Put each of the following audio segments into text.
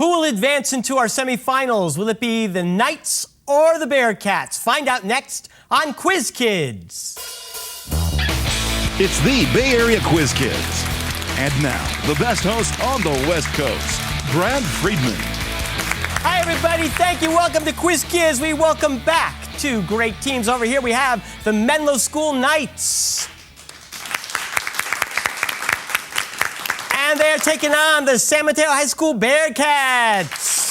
Who will advance into our semifinals? Will it be the Knights or the Bearcats? Find out next on Quiz Kids. It's the Bay Area Quiz Kids. And now, the best host on the West Coast, Brad Friedman. Hi, everybody. Thank you. Welcome to Quiz Kids. We welcome back two great teams. Over here, we have the Menlo School Knights. And they are taking on the San Mateo High School Bearcats.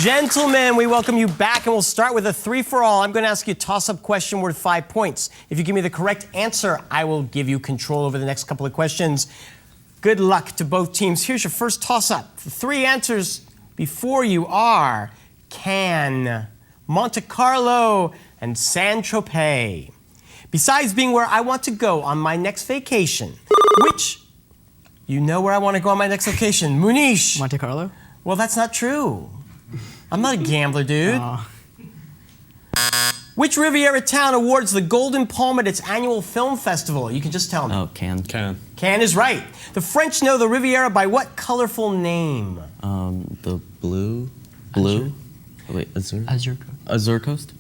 Gentlemen, we welcome you back, and we'll start with a three-for-all. I'm going to ask you a toss-up question worth 5 points. If you give me the correct answer, I will give you control over the next couple of questions. Good luck to both teams. Here's your first toss-up. The three answers before you are Cannes, Monte Carlo, and Saint-Tropez. Besides being where I want to go on my next vacation, which, you know where I want to go on my next vacation, Munish. Monte Carlo? Well, that's not true. I'm not a gambler, dude. Which Riviera town awards the Golden Palm at its annual film festival? You can just tell me. Oh, Cannes. Cannes is right. The French know the Riviera by what colorful name? The blue? Wait, Azure? Azure Coast?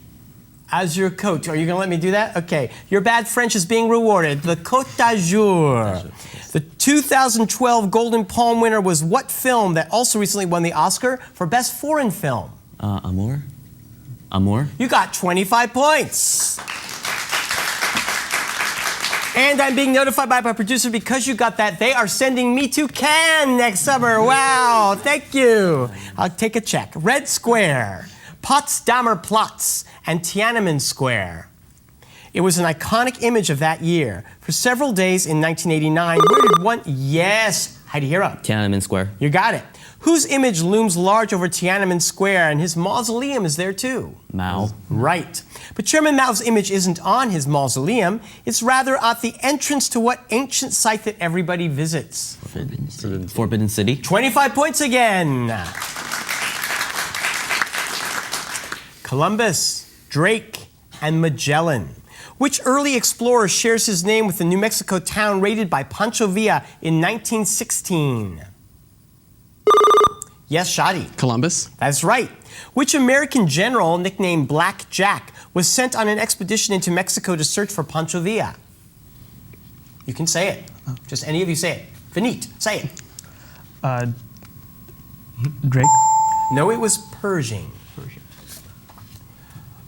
Azure Côte. Are you going to let me do that? Okay. Your bad French is being rewarded. The Côte d'Azur. The 2012 Golden Palm winner was what film that also recently won the Oscar for Best Foreign Film? Amour? You got 25 points. And I'm being notified by my producer because you got that. They are sending me to Cannes next summer. Wow. Thank you. I'll take a check. Red Square, Potsdamer Platz, and Tiananmen Square. It was an iconic image of that year. For several days in 1989, where did one... Yes, Heidi Hero. Tiananmen Square. You got it. Whose image looms large over Tiananmen Square, and his mausoleum is there too? Mao. Right. But Chairman Mao's image isn't on his mausoleum. It's rather at the entrance to what ancient site that everybody visits? Forbidden City. 25 points again. Columbus, Drake, and Magellan. Which early explorer shares his name with the New Mexico town raided by Pancho Villa in 1916? Yes, Shadi. Columbus? That's right. Which American general, nicknamed Black Jack, was sent on an expedition into Mexico to search for Pancho Villa? You can say it. Just any of you say it. Finit, say it. Drake? No, it was Pershing.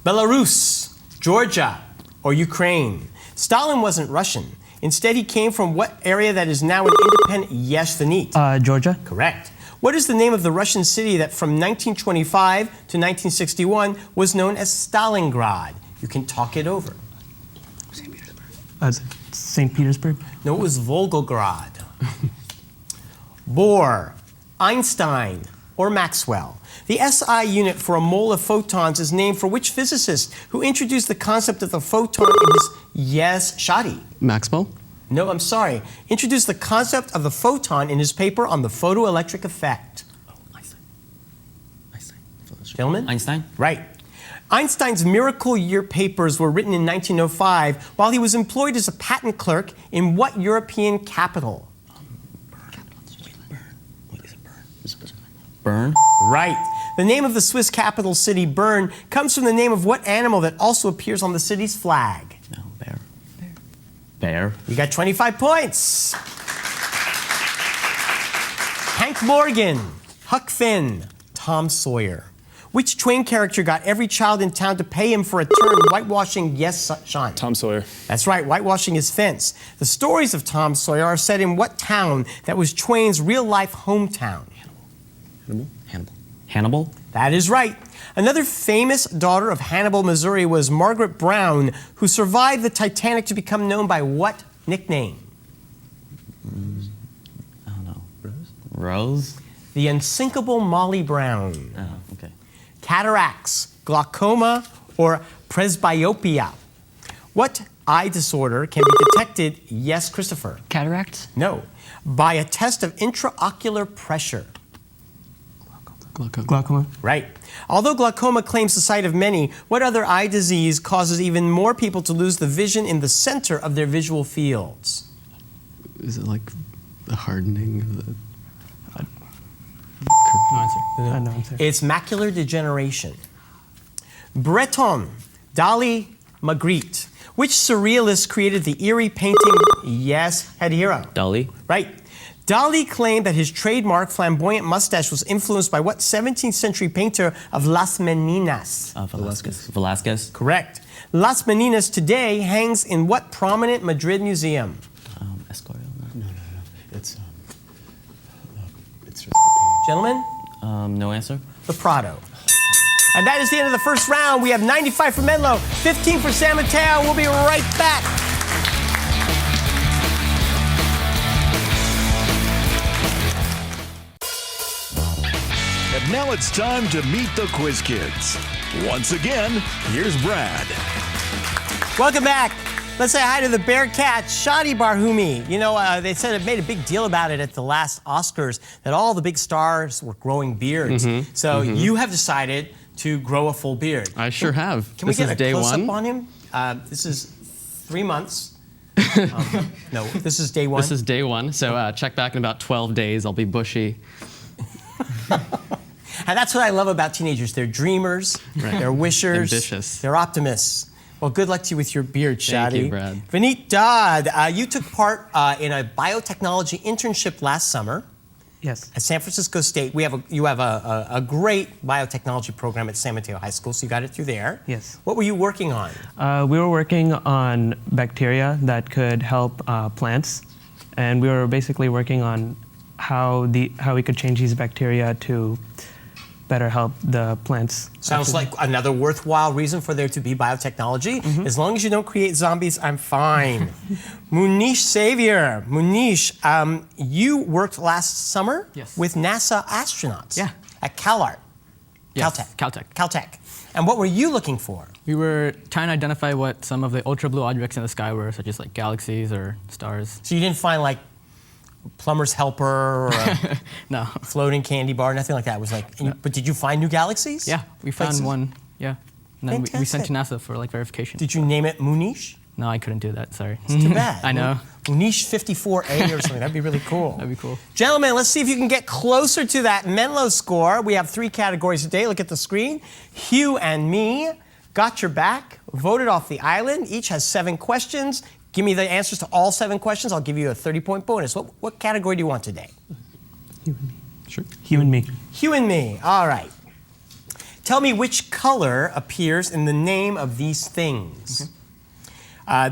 Belarus, Georgia, or Ukraine. Stalin wasn't Russian. Instead, he came from what area that is now an independent... Yes, Finit. Georgia? Correct. What is the name of the Russian city that from 1925 to 1961 was known as Stalingrad? You can talk it over. St. Petersburg. St. Petersburg? No, it was Volgograd. Bohr, Einstein, or Maxwell. The SI unit for a mole of photons is named for which physicist who introduced the concept of the photon in his... Yes, Shadi. Maxwell? No, I'm sorry. Introduced the concept of the photon in his paper on the photoelectric effect. Oh, Einstein. Gentlemen? Einstein? Right. Einstein's Miracle Year papers were written in 1905 while he was employed as a patent clerk in what European capital? Bern? Right. The name of the Swiss capital city, Bern, comes from the name of what animal that also appears on the city's flag? No, bear. Bear. You got 25 points. Hank Morgan, Huck Finn, Tom Sawyer. Which Twain character got every child in town to pay him for a turn whitewashing? Yes, Sean. Tom Sawyer. That's right, whitewashing his fence. The stories of Tom Sawyer are set in what town that was Twain's real-life hometown? Hannibal? That is right. Another famous daughter of Hannibal, Missouri was Margaret Brown, who survived the Titanic to become known by what nickname? I don't know. Rose? The unsinkable Molly Brown. Oh, okay. Cataracts, glaucoma, or presbyopia. What eye disorder can be detected? Yes, Christopher. Cataracts? No. By a test of intraocular pressure. Glaucoma? Right. Although glaucoma claims the sight of many, what other eye disease causes even more people to lose the vision in the center of their visual fields? Is it like the hardening of the... No answer. No answer. It's macular degeneration. Breton, Dali, Magritte. Which surrealist created the eerie painting? Yes, Hero. Dali. Right. Dali claimed that his trademark flamboyant mustache was influenced by what 17th century painter of Las Meninas? Velasquez. Correct. Las Meninas today hangs in what prominent Madrid museum? Escorial. No. It's just the page. Gentlemen, No answer. the Prado. And that is the end of the first round. We have 95 for Menlo, 15 for San Mateo. We'll be right back. And now it's time to meet the Quiz Kids. Once again, here's Brad. Welcome back. Let's say hi to the Bearcats, Shadi Barhumi. You know, they said it made a big deal about it at the last Oscars that all the big stars were growing beards. So you have decided to grow a full beard. I sure have. Can we This get is a day close-up one. on him? This is 3 months. No, this is day one. This is day one. So check back in about 12 days. I'll be bushy. And that's what I love about teenagers. They're dreamers, they're wishers, Ambitious. they're optimists. Well, good luck to you with your beard, Shadi. Thank you, Brad. Vineet Dodd, you took part in a biotechnology internship last summer Yes. at San Francisco State. You have a great biotechnology program at San Mateo High School, so you got it through there. Yes. What were you working on? We were working on bacteria that could help plants, and we were basically working on how we could change these bacteria to better help the plants. Sounds like another worthwhile reason for there to be biotechnology. As long as you don't create zombies, I'm fine. Munish Savior. Munish, you worked last summer Yes. with NASA astronauts Yeah. at CalArt. Yes, Caltech. Caltech. Caltech. And what were you looking for? We were trying to identify what some of the ultra blue objects in the sky were, such as like galaxies or stars. So you didn't find like plumber's helper or a No. floating candy bar, nothing like that. It was like, but did you find new galaxies? Yeah, we found Places? one. Yeah. And then we sent to Fantastic. NASA for like verification. Did you name it Munish? No, I couldn't do that. Sorry. It's too bad. I know. Munish 54A or something. That'd be really cool. That'd be cool. Gentlemen, let's see if you can get closer to that Menlo score. We have 3 categories today. Look at the screen. Hugh and me got your back, voted off the island. Each has 7 questions. Give me the answers to all 7 questions. I'll give you a 30-point bonus. What category do you want today? Sure. You and me. Hugh and me. All right. Tell me which color appears in the name of these things.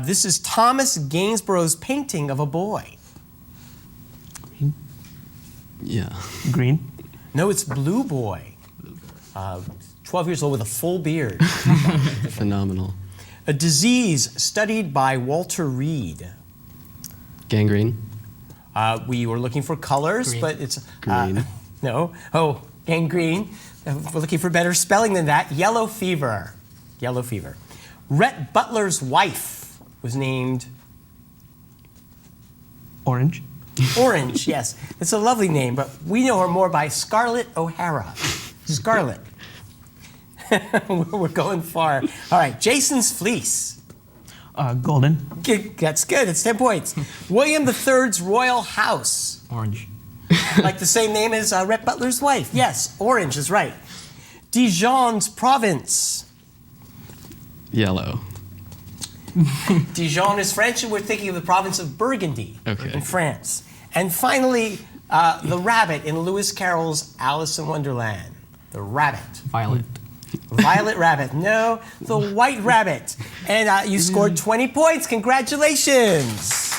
This is Thomas Gainsborough's painting of a boy. Yeah. Green. No, it's Blue Boy. 12 years old with a full beard. Phenomenal. A disease studied by Walter Reed. Gangrene. We were looking for colors, Green. but it's Green. no. Oh, gangrene. We're looking for better spelling than that. Yellow fever. Yellow fever. Rhett Butler's wife was named Orange. Orange. Yes, it's a lovely name, but we know her more by Scarlett O'Hara. Scarlett. We're going far. All right, Jason's fleece. Golden. That's good. It's 10 points. William III's royal house. Orange. Like the same name as Rhett Butler's wife. Yes, orange is right. Dijon's province. Yellow. Dijon is French, and we're thinking of the province of Burgundy Okay. in France. And finally, the rabbit in Lewis Carroll's Alice in Wonderland. The rabbit. Violet. Violet rabbit. No, the white rabbit. And you scored 20 points. Congratulations.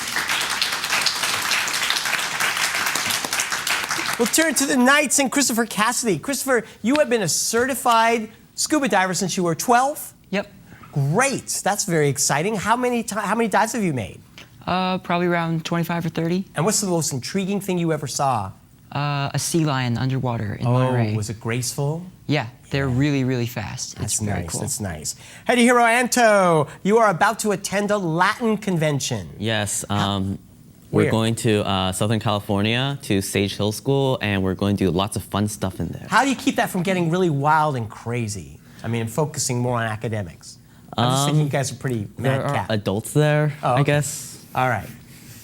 We'll turn to the Knights and Christopher Cassidy. Christopher, you have been a certified scuba diver since you were 12. Yep. Great. That's very exciting. How many dives have you made? Probably around 25 or 30. And what's the most intriguing thing you ever saw? A sea lion underwater in Monterey. Was it graceful? Yeah, they're really, really fast. That's it's very nice. cool. That's nice. Hedi Hiro Anto, you are about to attend a Latin convention. Yes. Where? We're going to Southern California to Sage Hill School, and we're going to do lots of fun stuff in there. How do you keep that from getting really wild and crazy? I mean, focusing more on academics. I'm just thinking you guys are pretty mad There are cat. adults there, Oh, I okay. guess. All right.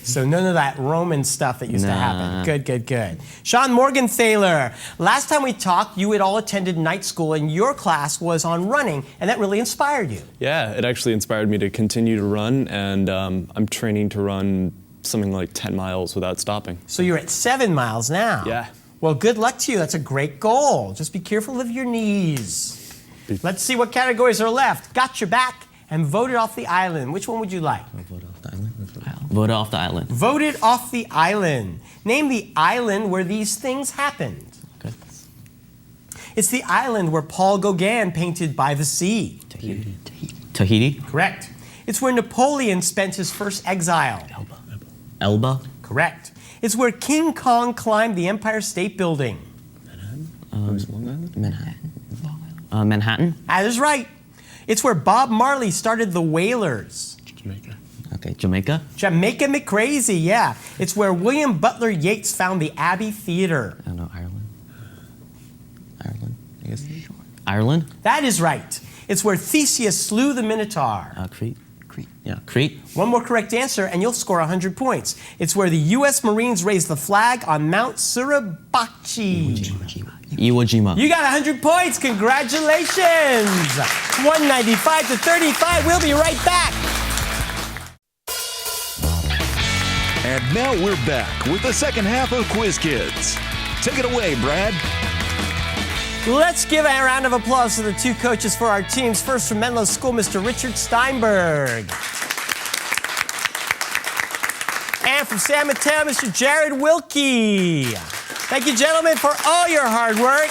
So none of that Roman stuff that used to happen. Nah. Good. Sean Morgenthaler, last time we talked, you had all attended night school and your class was on running, and that really inspired you. Yeah, it actually inspired me to continue to run, and I'm training to run something like 10 miles without stopping. So you're at 7 miles now. Yeah. Well, good luck to you. That's a great goal. Just be careful of your knees. Let's see what categories are left. Got your back and voted off the island. Which one would you like? Vote off the island. Vote off the island. Voted off the island. Name the island where these things happened. Okay. It's the island where Paul Gauguin painted By the Sea. Tahiti. Correct. It's where Napoleon spent his first exile. Elba. Correct. It's where King Kong climbed the Empire State Building. Manhattan. Manhattan. That is right. It's where Bob Marley started the Wailers. Okay. Jamaica. Jamaica McCrazy, yeah. It's where William Butler Yeats found the Abbey Theatre. I don't know. Ireland. I guess. Ireland. That is right. It's where Theseus slew the Minotaur. Crete. Yeah. Crete. One more correct answer and you'll score 100 points. It's where the U.S. Marines raised the flag on Mount Suribachi. Iwo Jima. You got 100 points. Congratulations. 195 to 35. We'll be right back. And now we're back with the second half of Quiz Kids. Take it away, Brad. Let's give a round of applause to the two coaches for our teams. First from Menlo School, Mr. Richard Steinberg. And from San Mateo, Mr. Jared Wilkie. Thank you, gentlemen, for all your hard work.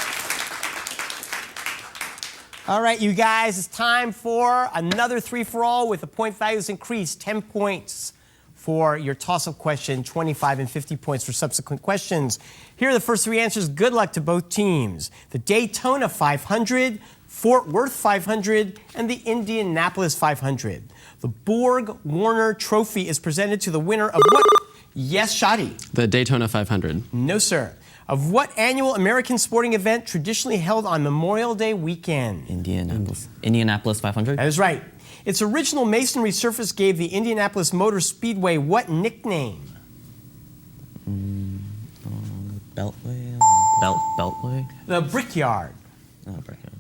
All right, you guys, it's time for another 3-for-all with the point values increased. 10 points for your toss-up question, 25 and 50 points for subsequent questions. Here are the first three answers. Good luck to both teams. The Daytona 500, Fort Worth 500, and the Indianapolis 500. The Borg Warner Trophy is presented to the winner of what? Yes, Shadi. The Daytona 500. No, sir. Of what annual American sporting event traditionally held on Memorial Day weekend? Indianapolis 500. That is right. Its original masonry surface gave the Indianapolis Motor Speedway what nickname? Beltway. Beltway. The Brickyard. Brickyard.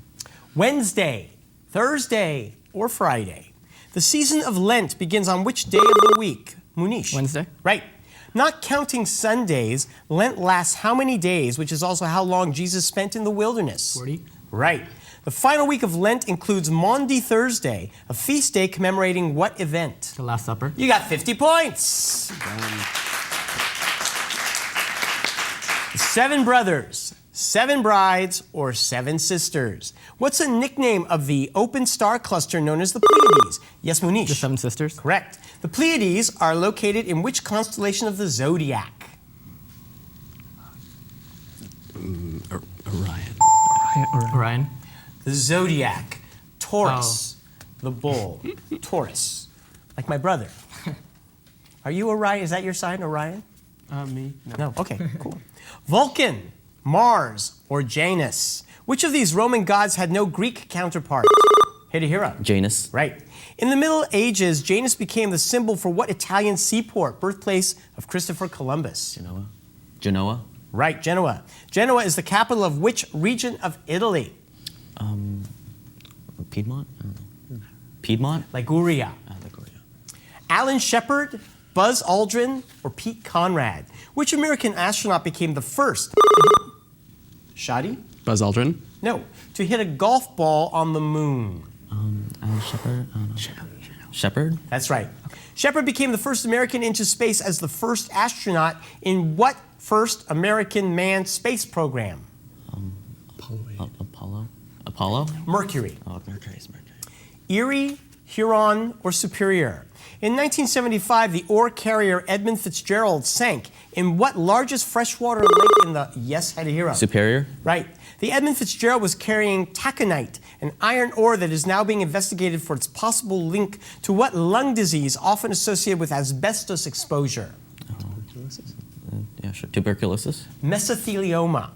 Wednesday, Thursday, or Friday. The season of Lent begins on which day of the week? Munish. Wednesday. Right. Not counting Sundays, Lent lasts how many days, which is also how long Jesus spent in the wilderness? 40. Right. The final week of Lent includes Maundy Thursday, a feast day commemorating what event? The Last Supper. You got 50 points. 7 brothers, 7 brides, or 7 sisters. What's a nickname of the open star cluster known as the Pleiades? Yes, Munish. The Seven Sisters. Correct. The Pleiades are located in which constellation of the zodiac? Orion. The zodiac. Taurus. The bull. Taurus. Like my brother. Are you Orion? Is that your sign, Orion? Me? No. Okay, cool. Vulcan, Mars, or Janus? Which of these Roman gods had no Greek counterpart? Hit a hero. Janus. Right. In the Middle Ages, Janus became the symbol for what Italian seaport, birthplace of Christopher Columbus? Genoa. Right, Genoa. Genoa is the capital of which region of Italy? Piedmont. I don't know. Piedmont. Liguria. Liguria. Alan Shepard, Buzz Aldrin, or Pete Conrad? Which American astronaut became the first? Shadi? Buzz Aldrin. No, to hit a golf ball on the moon. Alan Shepard. Shepard. That's right. Shepard became the first American into space as the first astronaut in what first American manned space program? Apollo. Mercury. Oh, Mercury's Mercury. Erie, Huron, or Superior? In 1975, the ore carrier Edmund Fitzgerald sank in what largest freshwater lake in the... Yes, had a hero. Superior. Right. The Edmund Fitzgerald was carrying taconite, an iron ore that is now being investigated for its possible link to what lung disease often associated with asbestos exposure? Yeah, sure. Tuberculosis. Mesothelioma.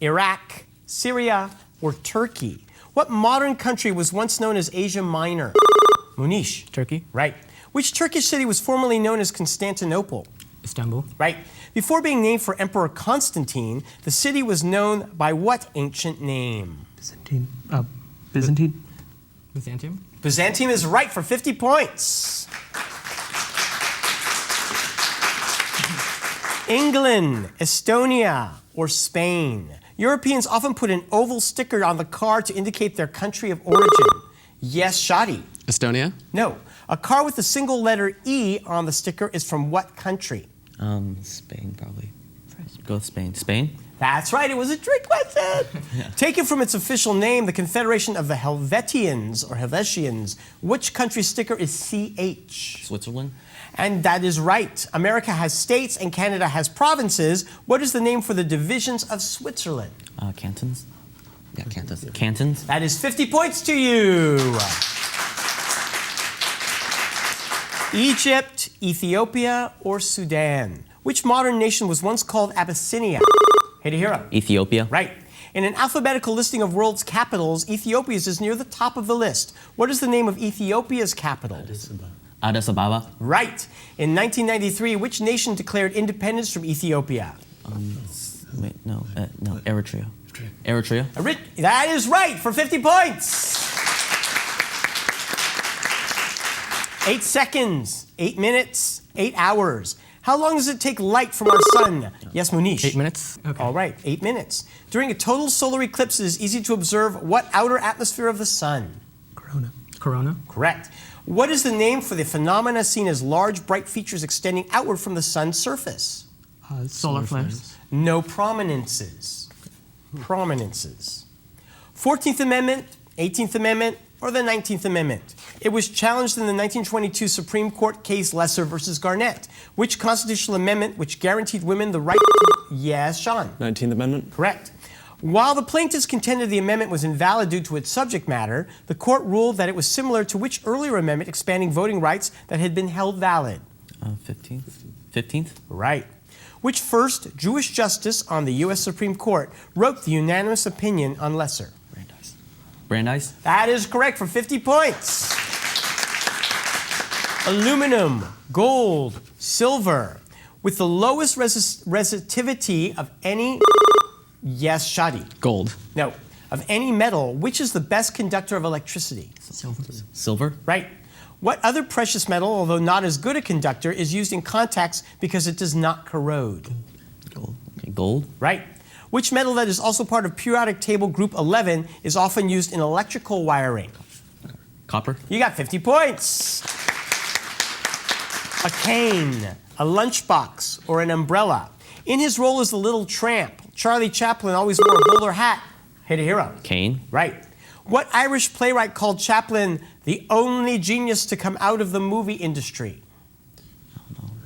Iraq, Syria, or Turkey? What modern country was once known as Asia Minor? Munish. Turkey. Right. Which Turkish city was formerly known as Constantinople? Istanbul. Right. Before being named for Emperor Constantine, the city was known by what ancient name? Byzantine. Byzantine. Byzantium. Byzantium is right for 50 points. England, Estonia, or Spain? Europeans often put an oval sticker on the car to indicate their country of origin. Yes, Shadi. Estonia? No. A car with a single letter E on the sticker is from what country? Spain, probably. Go with Spain. Spain? That's right, it was a trick question. Taken from its official name, the Confederation of the Helvetians, or Helvetians, which country's sticker is CH? Switzerland? And that is right. America has states and Canada has provinces. What is the name for the divisions of Switzerland? Cantons? Yeah, cantons. Cantons? That is 50 points to you. Egypt, Ethiopia, or Sudan? Which modern nation was once called Abyssinia? Hidehiro. Ethiopia? Right. In an alphabetical listing of world's capitals, Ethiopia's is near the top of the list. What is the name of Ethiopia's capital? Addis Ababa? Right. In 1993, which nation declared independence from Ethiopia? No, Eritrea. Eritrea? That is right for 50 points. 8 seconds, 8 minutes, 8 hours. How long does it take light from our sun? Yes, Munish. 8 minutes. Okay. All right, 8 minutes. During a total solar eclipse, it is easy to observe what outer atmosphere of the sun? Corona. Corona. Correct. What is the name for the phenomena seen as large, bright features extending outward from the sun's surface? Solar flares. No prominences. Prominences. 14th Amendment, 18th Amendment, or the 19th Amendment? It was challenged in the 1922 Supreme Court case Lesser versus Garnett. Which constitutional amendment which guaranteed women the right to... Yes, Sean. 19th Amendment? Correct. While the plaintiffs contended the amendment was invalid due to its subject matter, the court ruled that it was similar to which earlier amendment expanding voting rights that had been held valid? 15th? 15th? Right. Which first Jewish justice on the U.S. Supreme Court wrote the unanimous opinion on Lesser? Brandeis. Brandeis? That is correct for 50 points. Aluminum, gold, silver, with the lowest resistivity of any... Yes, Shadi. Gold. No. Of any metal, which is the best conductor of electricity? Silver? Right. What other precious metal, although not as good a conductor, is used in contacts because it does not corrode? Gold. Okay, gold? Right. Which metal that is also part of periodic table group 11 is often used in electrical wiring? Copper? You got 50 points. A cane, a lunchbox, or an umbrella. In his role as the little tramp, Charlie Chaplin always wore a bowler hat. Hidehiro. Cane? Right. What Irish playwright called Chaplin the only genius to come out of the movie industry?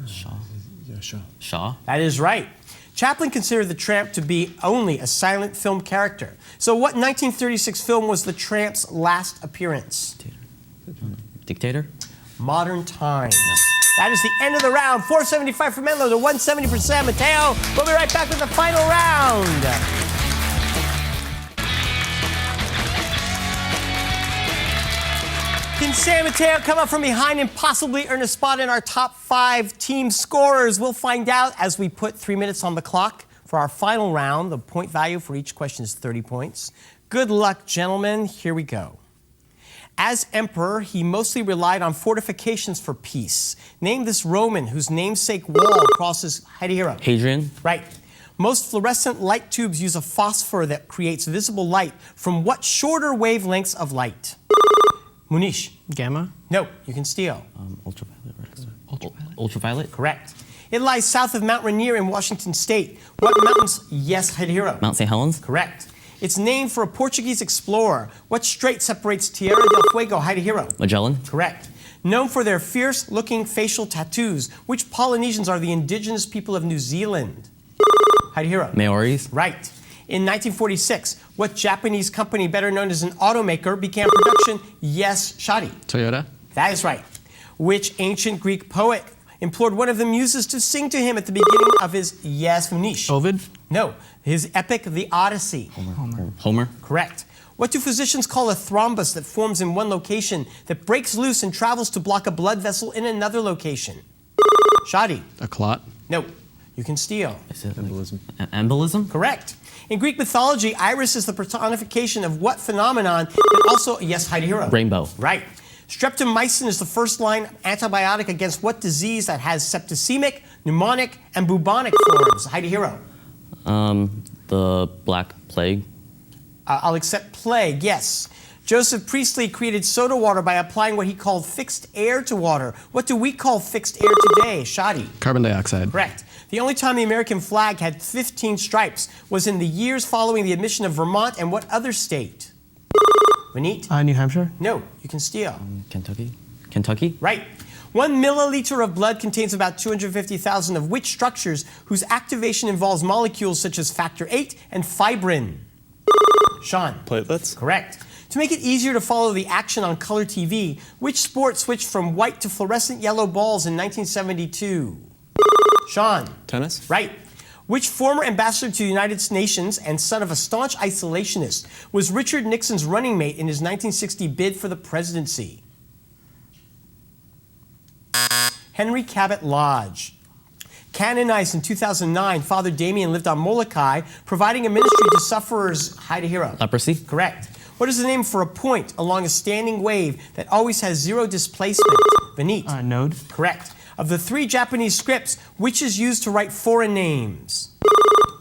Shaw? Yeah, Shaw. Shaw? That is right. Chaplin considered the Tramp to be only a silent film character. So what 1936 film was the Tramp's last appearance? Dictator? Modern Times. That is the end of the round. 475 for Menlo to 170 for San Mateo. We'll be right back with the final round. Can San Mateo come up from behind and possibly earn a spot in our top 5 team scorers? We'll find out as we put 3 minutes on the clock for our final round. The point value for each question is 30 points. Good luck, gentlemen. Here we go. As emperor, he mostly relied on fortifications for peace. Name this Roman whose namesake wall crosses Hidehiro. Hadrian? Right. Most fluorescent light tubes use a phosphor that creates visible light from what shorter wavelengths of light? Munish. Gamma. No, you can steal. Ultraviolet? Ultraviolet? Correct. It lies south of Mount Rainier in Washington State. What mountains? Yes, Hidehiro. Mount St. Helens? Correct. It's named for a Portuguese explorer. What strait separates Tierra del Fuego, Hidehiro? Magellan? Correct. Known for their fierce-looking facial tattoos, which Polynesians are the indigenous people of New Zealand? Hidehiro. Maoris? Right. In 1946, what Japanese company, better known as an automaker, began production? Yes, Shadi. Toyota. That is right. Which ancient Greek poet implored one of the muses to sing to him at the beginning of his... Yes, Munish. Ovid. No, his epic, The Odyssey. Homer? Correct. What do physicians call a thrombus that forms in one location that breaks loose and travels to block a blood vessel in another location? Shadi. A clot. No. You can steal. Is it embolism? Embolism? Correct. In Greek mythology, Iris is the personification of what phenomenon that also, yes, Heidehiro. Rainbow. Right. Streptomycin is the first-line antibiotic against what disease that has septicemic, pneumonic, and bubonic forms? Heidehiro. The Black Plague. I'll accept plague, yes. Joseph Priestley created soda water by applying what he called fixed air to water. What do we call fixed air today? Shadi. Carbon dioxide. Correct. The only time the American flag had 15 stripes was in the years following the admission of Vermont and what other state? Vineet? New Hampshire. No, you can steal. Kentucky? Kentucky? Right. 1 milliliter of blood contains about 250,000 of which structures whose activation involves molecules such as factor VIII and fibrin? Sean. Platelets? Correct. To make it easier to follow the action on color TV, which sport switched from white to fluorescent yellow balls in 1972? Sean. Tennis? Right. Which former ambassador to the United Nations and son of a staunch isolationist was Richard Nixon's running mate in his 1960 bid for the presidency? Henry Cabot Lodge. Canonized in 2009, Father Damien lived on Molokai, providing a ministry to sufferers. Heidehiro. Leprosy? Correct. What is the name for a point along a standing wave that always has zero displacement? Vineet. Node. Correct. Of the 3 Japanese scripts, which is used to write foreign names?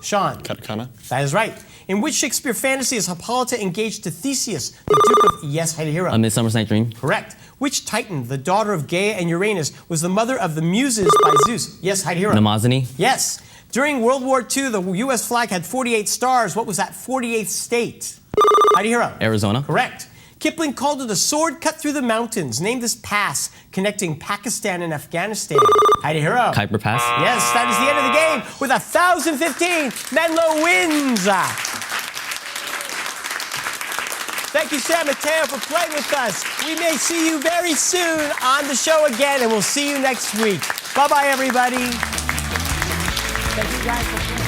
Sean. Katakana? That is right. In which Shakespeare fantasy is Hippolyta engaged to Theseus, the Duke of... Yes, Heidehiro. A Midsummer's Night Dream? Correct. Which Titan, the daughter of Gaia and Uranus, was the mother of the Muses by Zeus? Yes, Heidehiro. Mnemosyne? Yes. During World War II, the U.S. flag had 48 stars. What was that 48th state? Heidehiro. Arizona? Correct. Kipling called it a sword cut through the mountains. Name this pass connecting Pakistan and Afghanistan. Heidehiro. Kuiper Pass? Yes, that is the end of the game with 1,015. Menlo wins. Thank you, San Mateo, for playing with us. We may see you very soon on the show again, and we'll see you next week. Bye-bye, everybody. Thank you guys for playing.